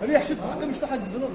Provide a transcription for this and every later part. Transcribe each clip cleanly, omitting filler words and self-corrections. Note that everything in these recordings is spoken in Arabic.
هبي يحشد حقه مش تحت الظلال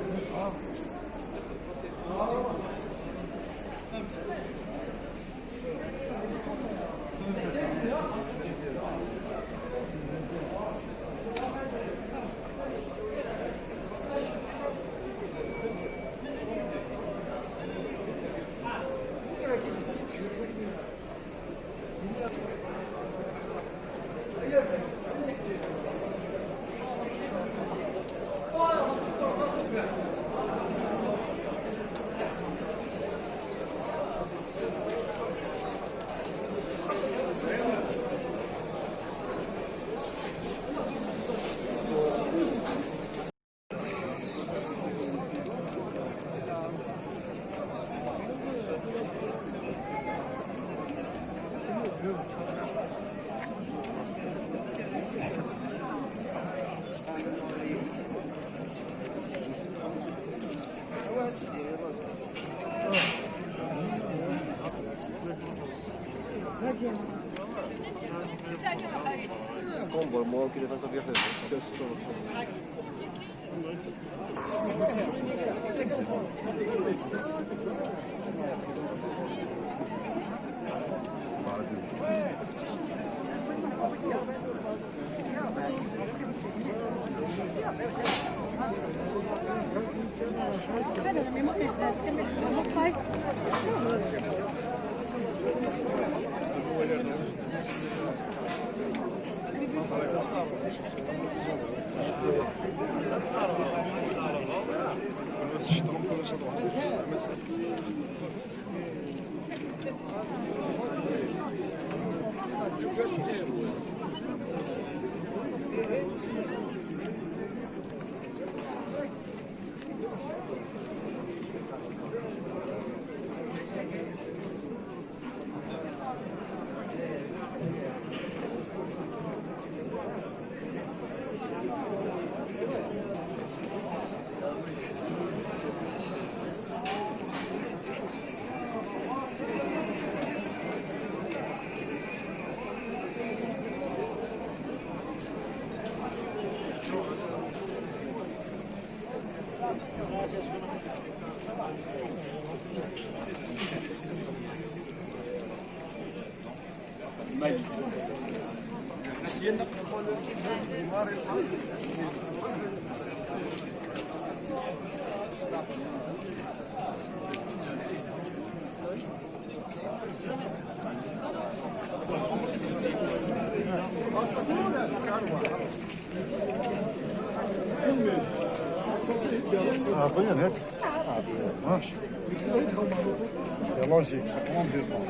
Combo, mo que ele vai saber fazer. Rien net. C'est logique, ça prend du temps.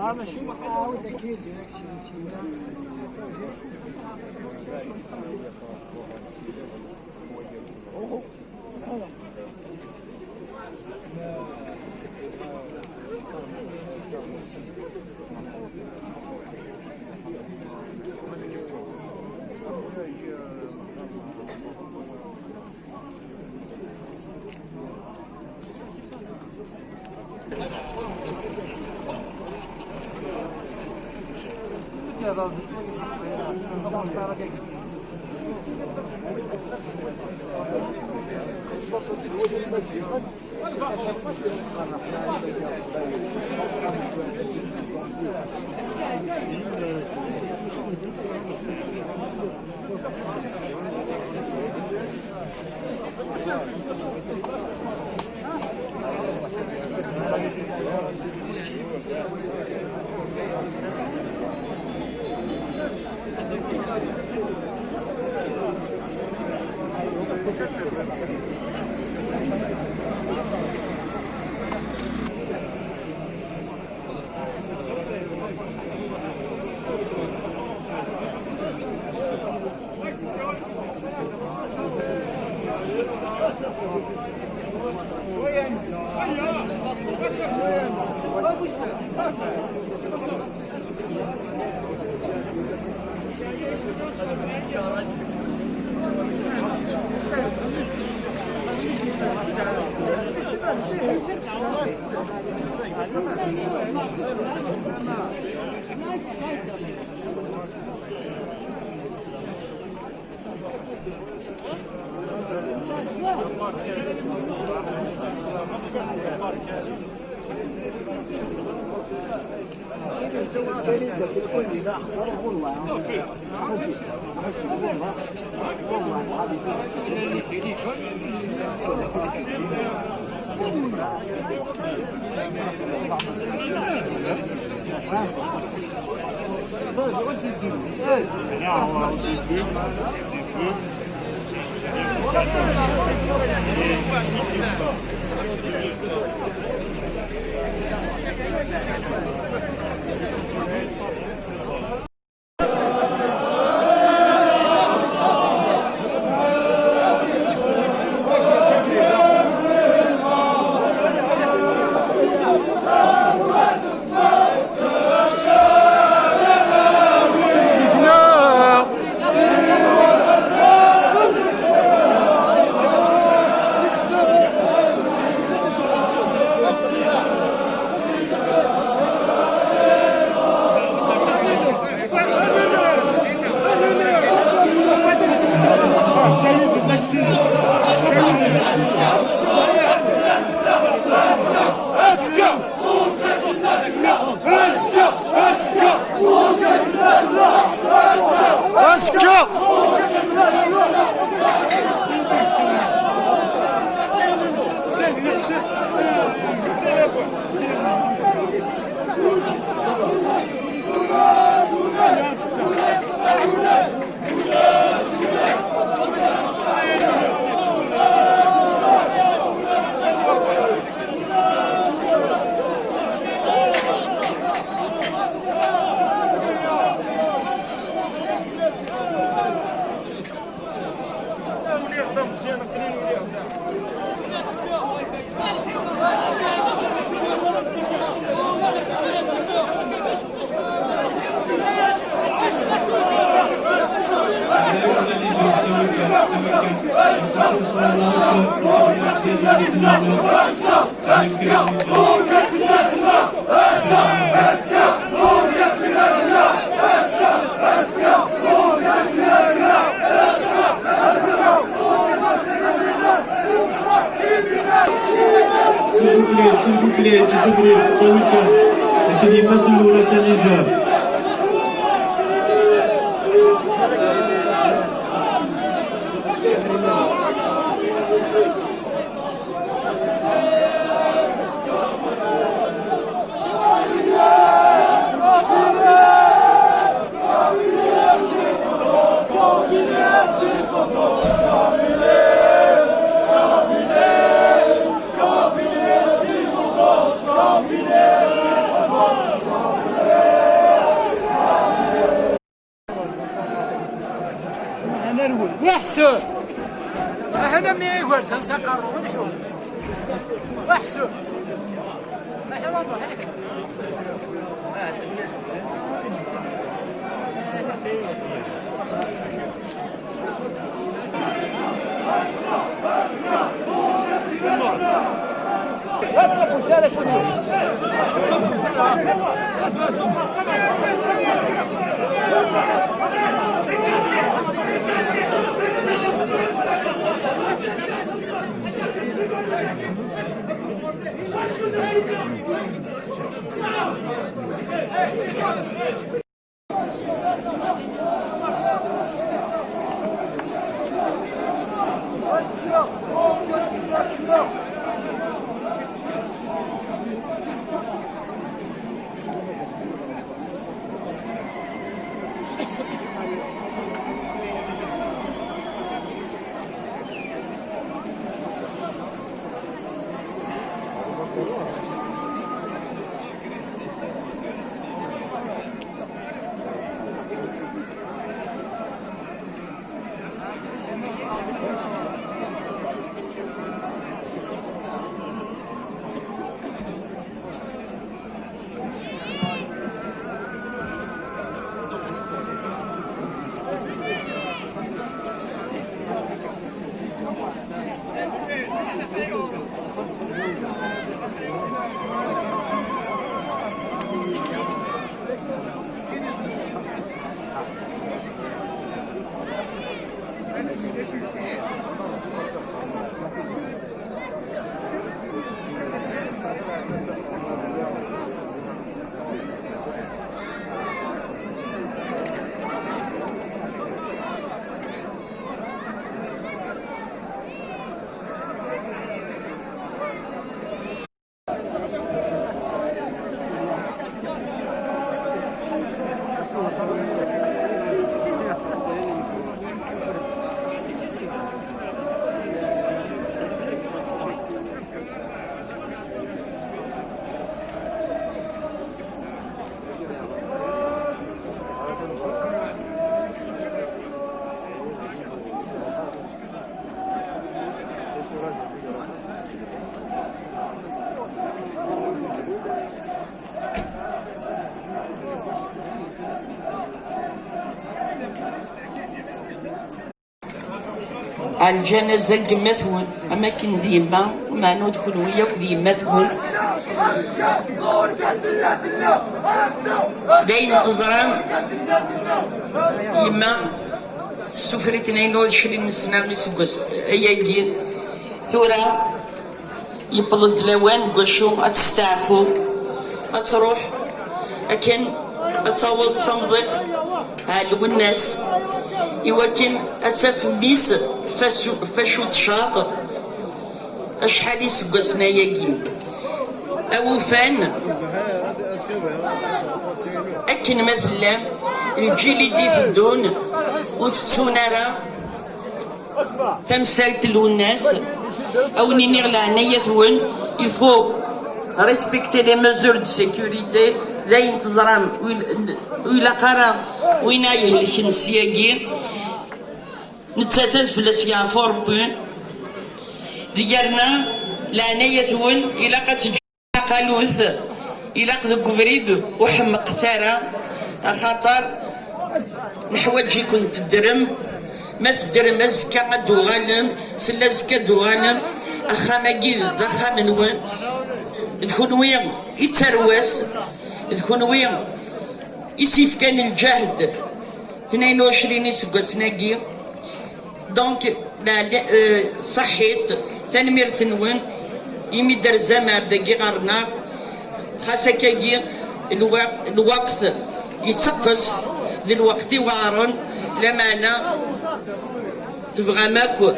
هذا شيء محاول اكيد Gracias. s'il vous plaît, Jibril, Sawika, الذي يمثل ولا سنجاب. وحسن احنا من يقول سنسقر ونحو وحسن ما هي والله الجنازة قمتهن أما كن ديما وما ندخل وياك ديمتهن داين تزران يما السفرة 22 سنة مسقس أياكي ثورة يبلد لوان قشو أتستعفو أتروح أكن أتصور الصمدق هالو الناس إواكن أتف ميس فشوت شاطر أشحال يسقسنا ياكي أوفان أكن مثلا الجيل دي تدون وتتسونارا تمثال تلو الناس أو نينير العناية ثون يفو ريسبكتي لي مزور دو سيكوريتي لا ينتظرام ويلا قرا وين يهلك نسياكي نتساتات في الاسيا فوربون ديالنا العناية ثون إلا قد قالوث إلا قد كفريد وحمق تارا خاطر نحوج يكون تدرم ما تدرم أزكا دوغالم سلا زكا دوغالم أخا ماكي أخا منوان تكون وين يتروس تكون وين يسيف كان الجهد 22 يسقس ناقي دونك لا صحيت تنمير ثنون يمدر زمر دقي غرنا خاصة كاقي الوقت يتقص ذي الوقت وعرن لما أنا تبغى ماكو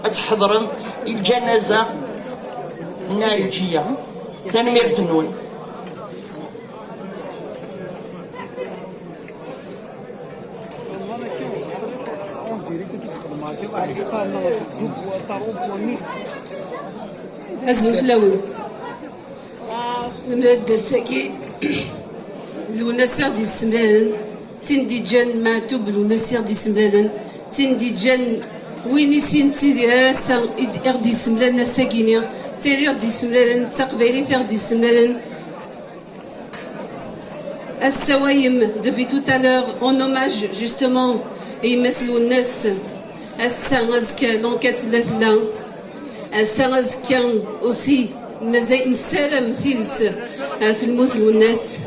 أتحضرن الجنازة النارجية تنمير ثنون أزلو فلاوي نمرد الساكي ذو نسير دي السملان تندي جان ما تبلو نسير دي السملان تندي جان ويني سين تيدي راسا اردي السملان ساكيني تيري اردي السملان تقبيلي تردي السملان السوايم depuis tout à l'heure en hommage justement et يمثلوا الناس السانغازكا لونكات لاثلا السانغازكا اوسي مازال نسالم ثيلث في المثل والناس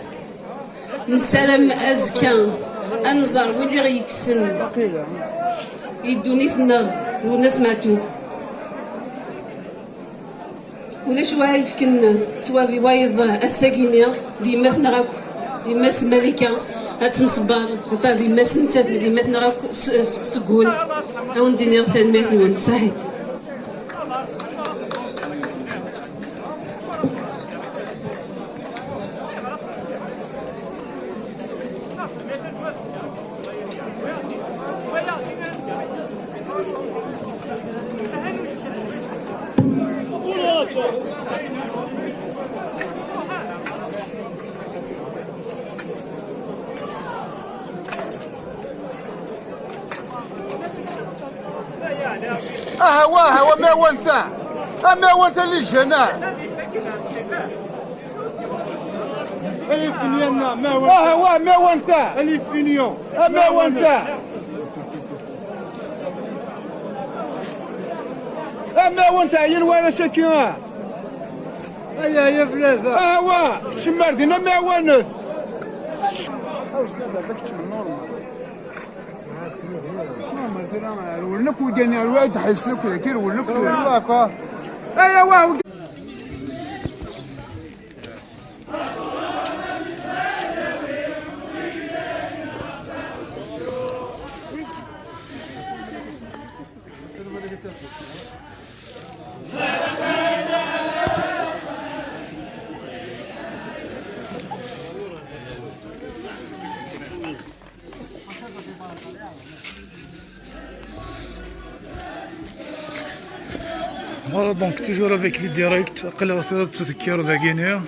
نسالم ازكا انظر واللي غيكسن يدونيثنا والناس ماتوا ولا شو يمكن توابي وايض الساكينيا ديما ثنغاك ديما الملكه هتنصبر خطا ديما سنتات ديما ثنغاك سكون او ندير ثان ميثنون صحيت هوا ما ونثا ما ونثا للجناح الفنيان ما هو هوا ما ونثا الفنيان ما ونثا ما ونثا ينوانا شاكينا هيا يا فلازة هوا تشمر دينا ما ونث ولنك ودينا الواحد حس لك كير ولنك ايوا واو Voilà, donc toujours avec les directs, قلة ثلاثة تذكير ذا غينيا.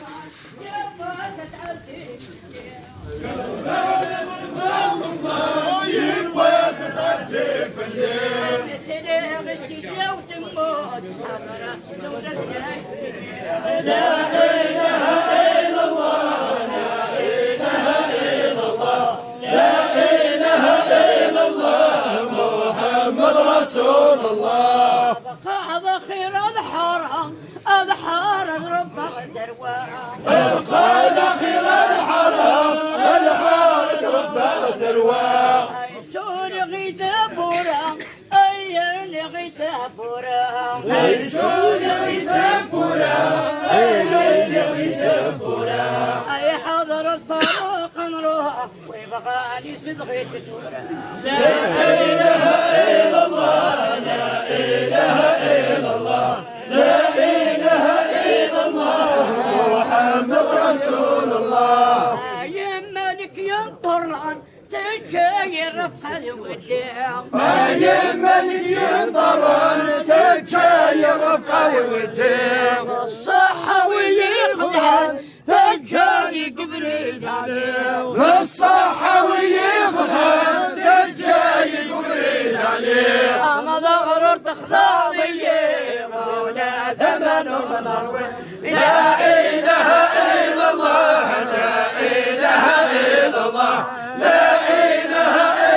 رسول القال خير الحرام الحارق ربات الواق سور غيثابورا أيان غيثابورا سور غيثابورا أيان غيثابورا أي حضر الفاروق نروح ويبقى لي صدغي بسورة لا إله إلا الله لا إله إلا الله لا إله إلا الله محمد رسول الله يا مالك يا قرآن تجاير رفع الوداع يا مالك يا قرآن تجاير رفع الوداع الصحة ويخدعان تجاري قبريل عليه الصحة ويخدعان تجاي قبريل عليه أما ضغرر تخضاضي ولا ثمن ومروي لا إله إلا الله لا إله إلا الله لا إله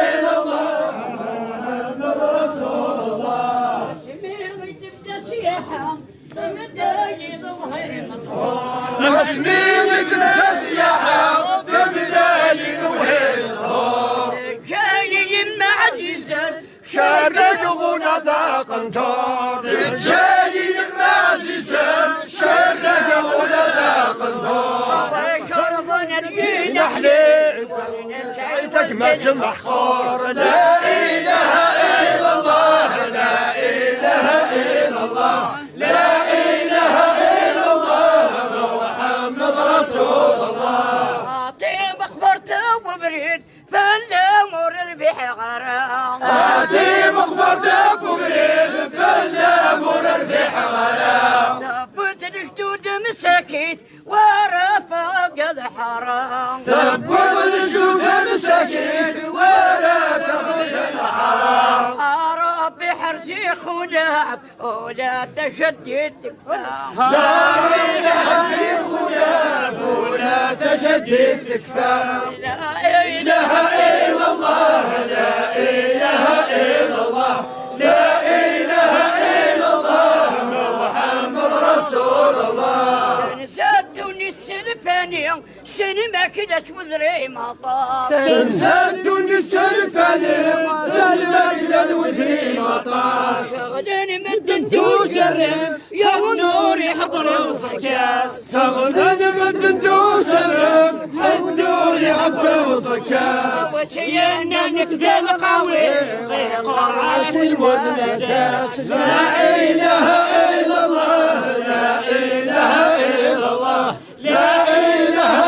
إلا الله محمد رسول الله شميغي تبدا سياحة تمداي ظهر مطهور مسميني تبدا السياحة تبدا ينوهي الظهور جاي مع عزيزا شارق غنى قنطار جاي معززا شارق غنى قنطار شربنا الدين نحلي سعيتك مجد محقور لا إله إلا الله لا إله إلا الله لا إله إلا الله محمد رسول الله طيب اخبرته وبريد فلا مر الربيح غرام هاتي مخبرتك وبريد فلا مر الربيح غرام ثبت الجدود مساكيت ورفع قد حرام ثبت الجدود مساكيت ورفع قد حرام ربي حرزي خلاب ولا تشدد تكفى لا إله خلاف ولا تشدد تكفى لا إله إلا الله لا إله إلا الله لا إله إلا الله محمد رسول الله تنسى السلفاني سينما كده وذري مطار تنسى الدنيا الفاني سلمى كده وذري مطار شغلني من تندو شرم يا نور حبر وصكاس تغنى من تندو شرم النور حبر وصكاس وشينا نكذا القوي قرعة المدنجاس لا إله إلا الله لا إله إلا الله لا إله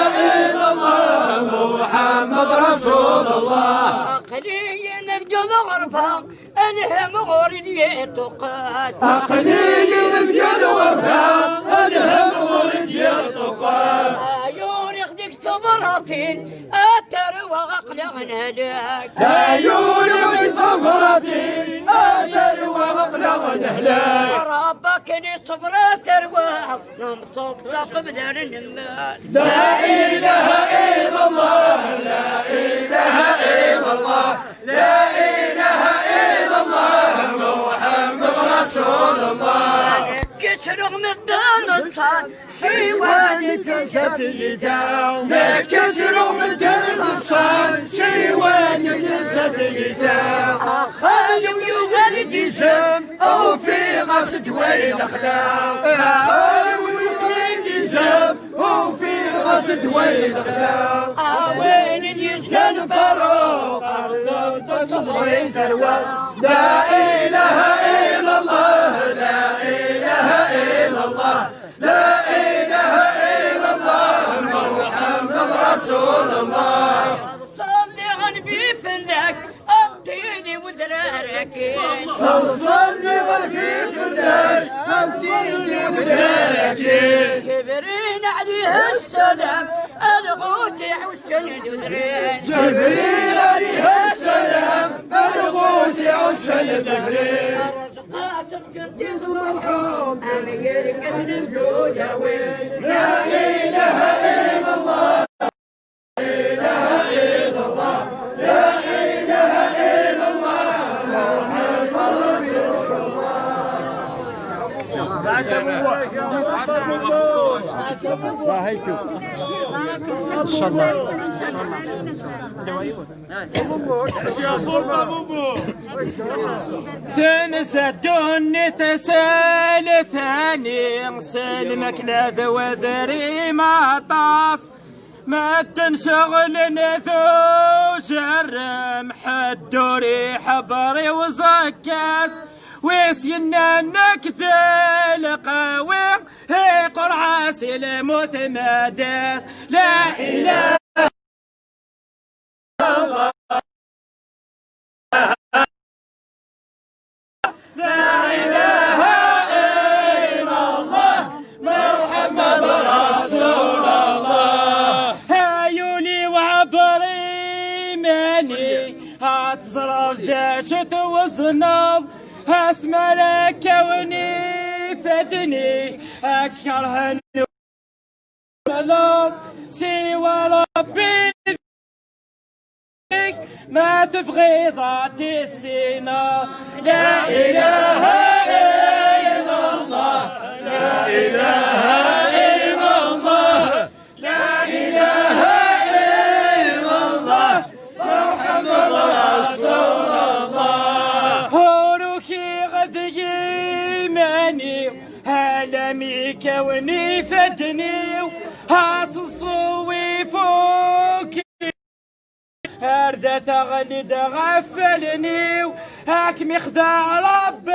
إلا الله محمد رسول الله عقلي نرجو غرفة الهم غوري يتقات عقلي نرجو غرفة الهم غوري يتقات عيون يخدك صبراتين أتر وأقلعنا لك عيون صبراتين أتر وأقلعنا لك ربك لي صبرات أرواح نمصدق بدر النمال لا إله إلا الله لا إله إلا الله لا إله إلا الله محمد رسول الله كسر مدان الصار سيوان تنسفيتاو كسر مدان الصار سيوان تنسفيتاو خالي ويوالد جسم أو في غصد وين أخلاق خالي ويوالد جسم أو في غصد وين أخلاق وين اليسان فاروق تصبرين سلوى لا إله إلا الله لا إله إلا الله لا إله إلا الله محمد رسول الله صلي غنبي فلك أبتيني وذرارك صلي غنبي فلك أبتيني وذرارك كبرين عليه السلام الغوتي حسن ذرين جبريل عليه السلام الغوتي حسن ذرين رزقات الجد مرحوم أمير قبل الجود وين لا إله إلا الله لا إله إلا الله لا إله إلا الله محمد رسول الله تنسدون تسال ثاني سلمك لا ذوذري ما طاس ما تنشغل نثو شرم حدوري حبري وزكاس ويسينا نكثل قوي هي قرعة سلموت مداس لا إله إلا الله لا إله إلا الله محمد رسول الله هايولي وعبري ماني هاتزرب داشت وزنب اسمع لك كوني فدني اكره النور سوى ربي ما تبغي ذاتي السنة لا إله إلا الله لا إله إلا الله لا إله إلا الله محمد رسول الله هروكي غدي ماني هلمي كوني فدني هاصصوي فوكي هرده تغلد غفلني هاك مخدع رب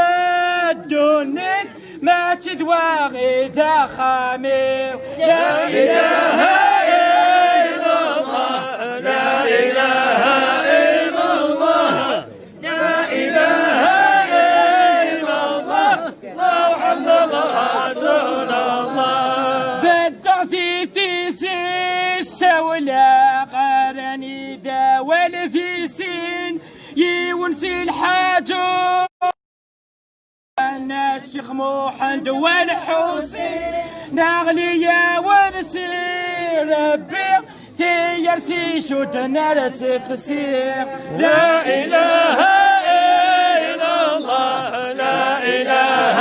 الدنيا ما تدواغي ذا خامي لا إله إلا الله لا إله إلا الله لا إله إلا الله محمد رسول الله فالتغذي في السولة قرني داول في سين يونسي الحاجة أنا الشيخ محمد والحسين نغلي ونسي ربي تيرسي شدنا لتفسير لا إله إلا الله لا إله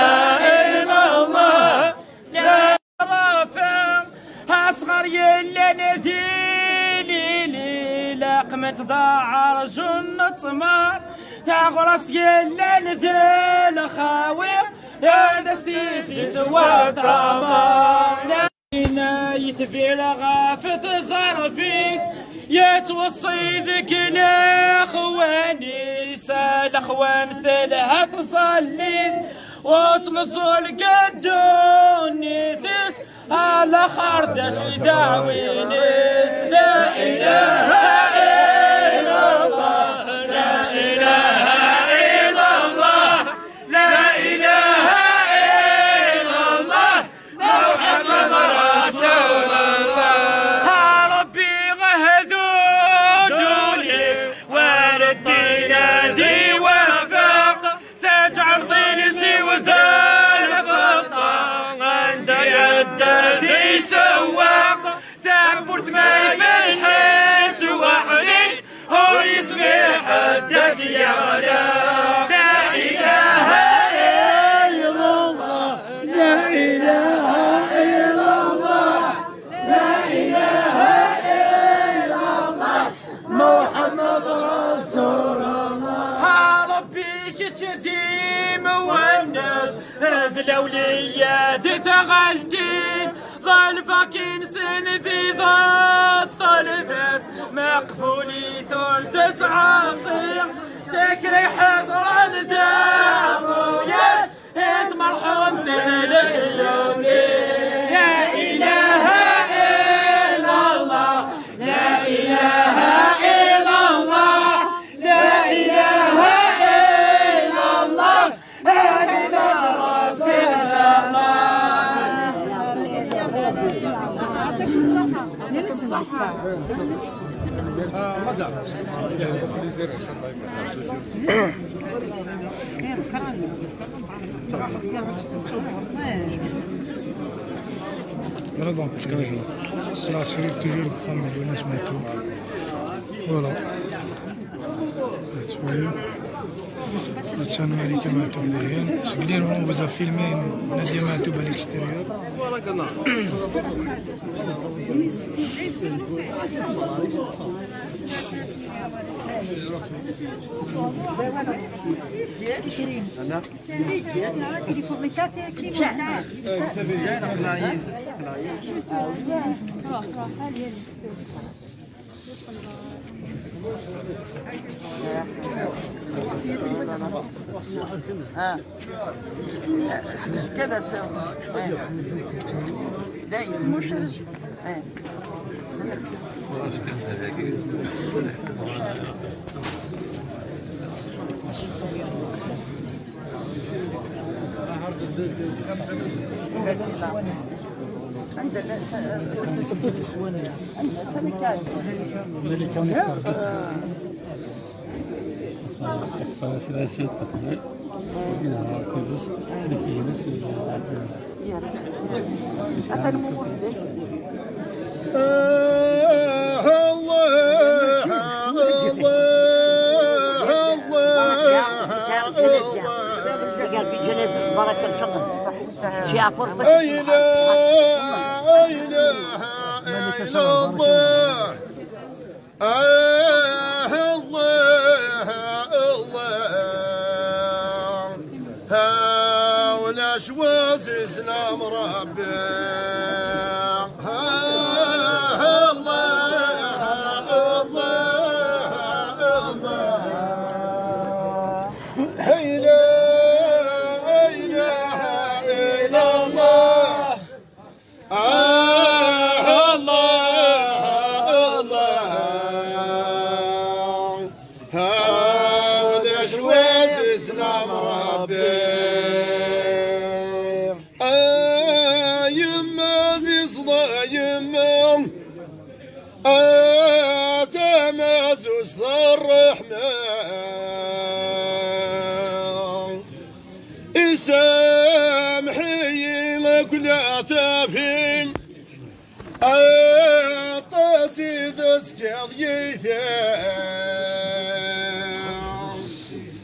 إلا الله لا رافع أصغر يلا نزيلي لي لقمة ضاع رجل طمار تغرس يلا نذل خاوي يا دستيسي سوى ترامار يتفي لغافة ظرفيك يتوصي ذك الاخواني سال اخوان ثلاثة تصلي وتنصل قدوني ذس على خردش يداوي نس لا اله الا الله لا اله الا الله لا اله الا الله محمد رسول الله ربي غهدوني وردي نادي وفاق تجعل ضينسي وذال فقط عند يدي سواق ثبت ما يفلحت وحدي هو يسمي حدث يا غلا لا اله الا الله لا اله الا الله لا اله الا الله محمد رسول الله ربي كتذيم والناس هذ الاوليات تغلتين ظل فاكين سن في ذا الطلبس مقفولي ثلث عصير سكري حضرا دافو يس انت مرحوم ثلث لوزي لا اله الا الله لا اله الا الله لا اله الا الله هذا راسك ان شاء الله Voilà donc, parce que c'est la série toujours comme le bonus météo. Voilà. Vous voyez. هادشان مالك ماتوب دايرين سكدين هو بزاف فيلمين نادية ماتوب على الاكستيريور بس كذا سوا دايما وززنا مربي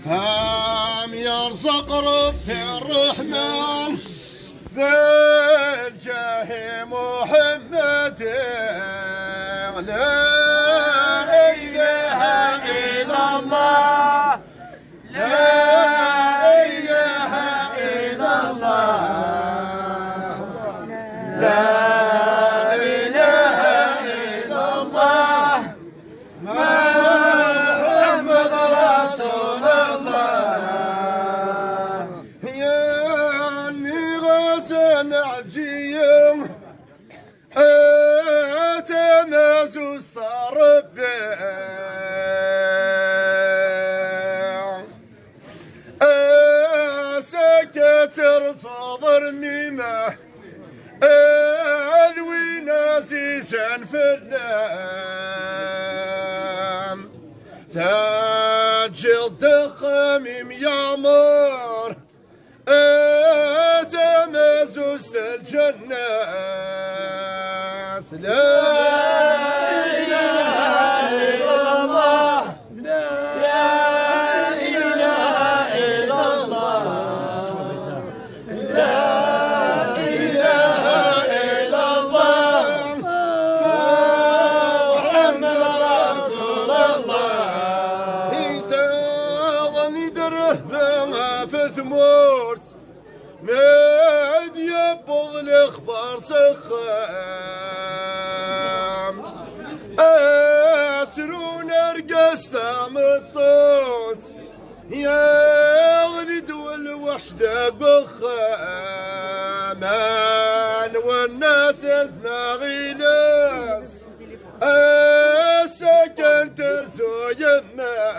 هم يرزق ربي الرحمن بالجاه محمد لا إله إلا الله لا إله إلا الله لا صدر ميمه أذوي ناسيسا في اللام تاج الضخم يامر تمازوس الجنات لا إله إلا الله لا إله إلا الله ماد يبغ الاخبار سخام اترون ارقستا مطوس يا غلد والوحش بخام والناس اسمع غيلاس السكن ترسو يما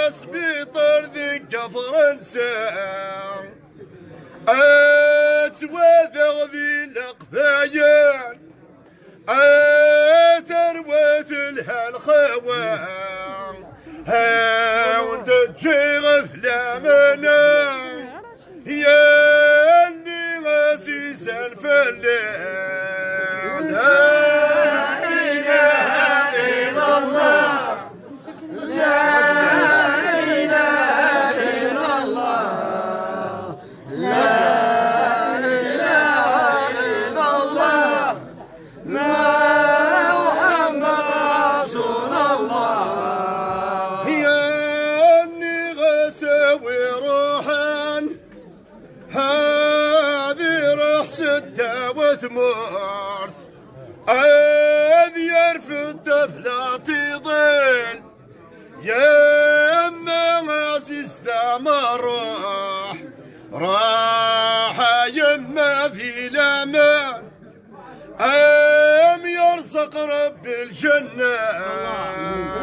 سبيطر ذيك فرنسا أتوثق ذي القفايان تروت لها الخوان وانت تجي غفلامنا يا اللي غسيس الفلان لا إله إلا الله لا إله إلا الله لا إله إلا الله محمد رسول الله يا أني غسوي روحان هذه روح سدة وثمرث أذير في الدفلات ظل يا أما عزيز ما راح يما في الأمان يرزق رب الجنة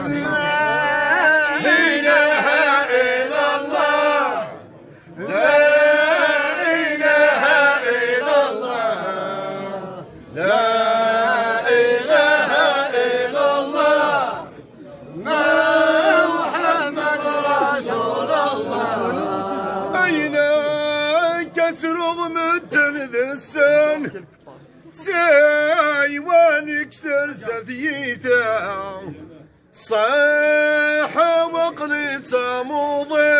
لا إله إلا الله لا إله إلا الله لا إله إلا الله محمد رسول الله أين كسرغ مدن ذي السن سايوان كسر سثيثا صاح وقلت موضي